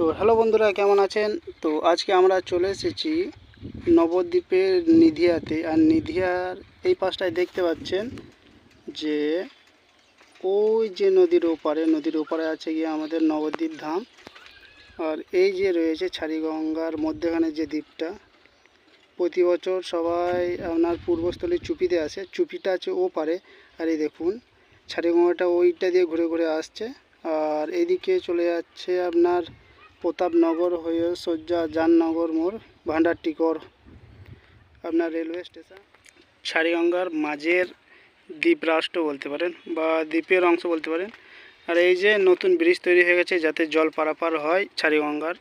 তো হ্যালো বন্ধুরা, কেমন আছেন? তো আজকে আমরা চলে এসেছি নবদ্বীপের নিধিয়াতে। আর নিধিয়ার এই পাশটায় দেখতে পাচ্ছেন যে ওই যে নদীর ওপারে আছে গিয়ে আমাদের নবদ্বীপ ধাম। আর এই যে রয়েছে ছাড়িগঙ্গার মধ্যেখানে যে দ্বীপটা, প্রতি বছর সবাই আপনার পূর্বস্থলী চুপিতে আসে, চুপিটা আছে ও পারে। আর এই দেখুন ছাড়িগঙ্গাটা ওইটা দিয়ে ঘুরে ঘুরে আসছে। আর এইদিকে চলে যাচ্ছে আপনার প্রতাপনগর হয়ে সজ্জা জাননগর মোড়, ভান্ডারটিকর আপনার রেলওয়ে স্টেশন। ছাড়িগঙ্গার মাঝের দ্বীপ রাষ্ট্র বলতে পারেন বা দ্বীপের অংশ বলতে পারেন। আর এই যে নতুন ব্রিজ তৈরি হয়ে গেছে যাতে জল পারাপার হয় ছাড়িগঙ্গার।